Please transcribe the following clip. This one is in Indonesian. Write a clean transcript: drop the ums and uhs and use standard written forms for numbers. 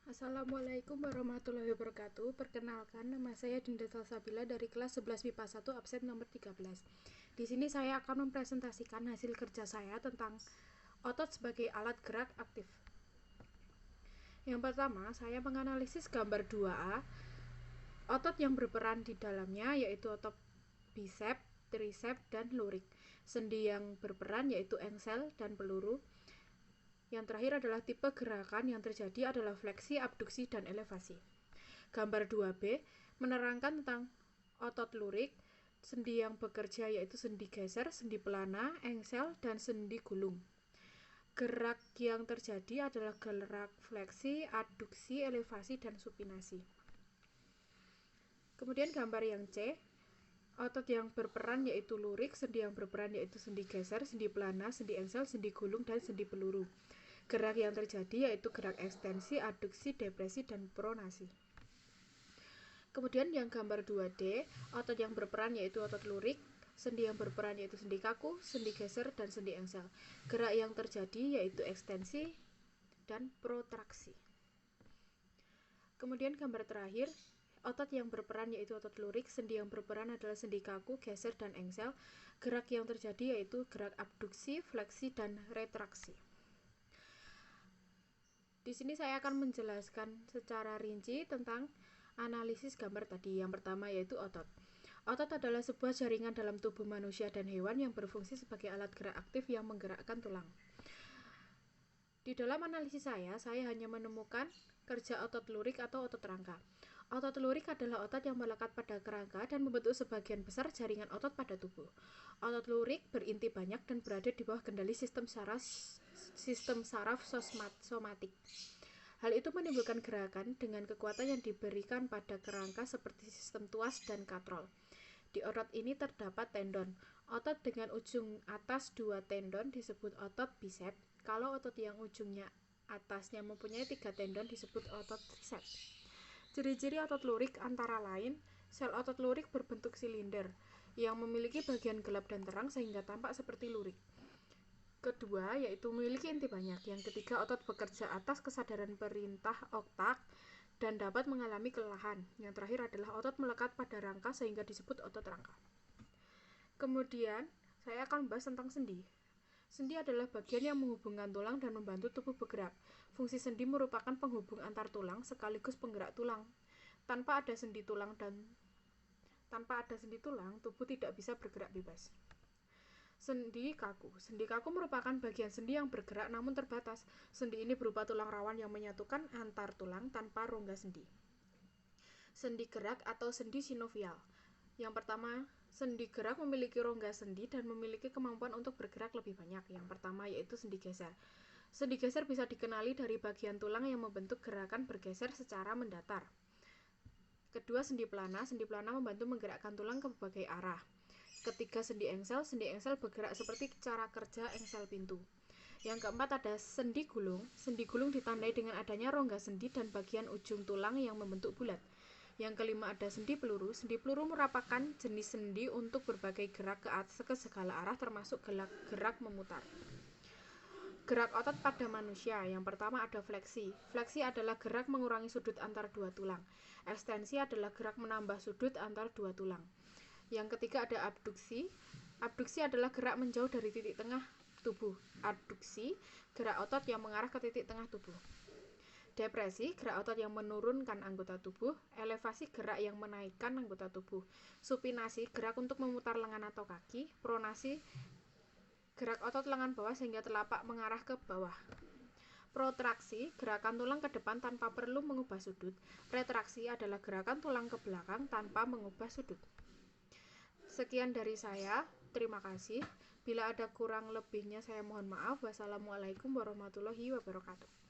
Assalamualaikum warahmatullahi wabarakatuh. Perkenalkan, nama saya Dinda Salsabila dari kelas 11 MIPA 1 absen nomor 13. Di sini saya akan mempresentasikan hasil kerja saya tentang otot sebagai alat gerak aktif. Yang pertama, saya menganalisis gambar 2A. Otot yang berperan di dalamnya yaitu otot bicep, tricep, dan lurik. Sendi yang berperan yaitu engsel dan peluru. Yang terakhir adalah tipe gerakan yang terjadi adalah fleksi, abduksi, dan elevasi. Gambar 2B menerangkan tentang otot lurik. Sendi yang bekerja yaitu sendi geser, sendi pelana, engsel, dan sendi gulung. Gerak yang terjadi adalah gerak fleksi, abduksi, elevasi, dan supinasi. Kemudian gambar yang C, otot yang berperan yaitu lurik, sendi yang berperan yaitu sendi geser, sendi pelana, sendi engsel, sendi gulung, dan sendi peluru. Gerak yang terjadi yaitu gerak ekstensi, adduksi, depresi, dan pronasi. Kemudian yang gambar 2D, otot yang berperan yaitu otot lurik, sendi yang berperan yaitu sendi kaku, sendi geser, dan sendi engsel. Gerak yang terjadi yaitu ekstensi dan protraksi. Kemudian gambar terakhir, otot yang berperan yaitu otot lurik, sendi yang berperan adalah sendi kaku, geser, dan engsel. Gerak yang terjadi yaitu gerak abduksi, fleksi, dan retraksi. Di sini saya akan menjelaskan secara rinci tentang analisis gambar tadi. Yang pertama yaitu otot. Otot adalah sebuah jaringan dalam tubuh manusia dan hewan yang berfungsi sebagai alat gerak aktif yang menggerakkan tulang. Di dalam analisis saya hanya menemukan kerja otot lurik atau otot rangka. Otot lurik adalah otot yang melekat pada kerangka dan membentuk sebagian besar jaringan otot pada tubuh. Otot lurik berinti banyak dan berada di bawah kendali sistem saraf somatik. Hal itu menimbulkan gerakan dengan kekuatan yang diberikan pada kerangka seperti sistem tuas dan katrol. Di otot ini terdapat tendon. Otot dengan ujung atas 2 tendon disebut otot bicep. Kalau otot yang ujungnya atasnya mempunyai 3 tendon disebut otot tricep. Ciri-ciri otot lurik antara lain, sel otot lurik berbentuk silinder yang memiliki bagian gelap dan terang sehingga tampak seperti lurik. Kedua, yaitu memiliki inti banyak. Yang ketiga, otot bekerja atas kesadaran perintah otak dan dapat mengalami kelelahan. Yang terakhir adalah otot melekat pada rangka sehingga disebut otot rangka. Kemudian, saya akan membahas tentang sendi. Sendi adalah bagian yang menghubungkan tulang dan membantu tubuh bergerak. Fungsi sendi merupakan penghubung antar tulang sekaligus penggerak tulang. Tanpa ada sendi tulang, tubuh tidak bisa bergerak bebas. Sendi kaku. Sendi kaku merupakan bagian sendi yang bergerak namun terbatas. Sendi ini berupa tulang rawan yang menyatukan antar tulang tanpa rongga sendi. Sendi gerak atau sendi sinovial. Yang pertama, sendi gerak memiliki rongga sendi dan memiliki kemampuan untuk bergerak lebih banyak. Yang pertama yaitu sendi geser. Sendi geser bisa dikenali dari bagian tulang yang membentuk gerakan bergeser secara mendatar. Kedua, sendi pelana. Sendi pelana membantu menggerakkan tulang ke berbagai arah. Ketiga, sendi engsel bergerak seperti cara kerja engsel pintu. Yang keempat ada sendi gulung. Sendi gulung ditandai dengan adanya rongga sendi dan bagian ujung tulang yang membentuk bulat. Yang kelima ada sendi peluru. Sendi peluru merupakan jenis sendi untuk berbagai gerak ke segala arah termasuk gerak memutar. Gerak otot pada manusia. Yang pertama ada fleksi. Fleksi adalah gerak mengurangi sudut antar dua tulang. Ekstensi adalah gerak menambah sudut antar dua tulang. Yang ketiga ada abduksi. Abduksi adalah gerak menjauh dari titik tengah tubuh. Adduksi, gerak otot yang mengarah ke titik tengah tubuh. Depresi, gerak otot yang menurunkan anggota tubuh. Elevasi, gerak yang menaikkan anggota tubuh. Supinasi, gerak untuk memutar lengan atau kaki. Pronasi, gerak otot lengan bawah sehingga telapak mengarah ke bawah. Protraksi, gerakan tulang ke depan tanpa perlu mengubah sudut. Retraksi adalah gerakan tulang ke belakang tanpa mengubah sudut. Sekian dari saya, terima kasih. Bila ada kurang lebihnya saya mohon maaf. Wassalamualaikum warahmatullahi wabarakatuh.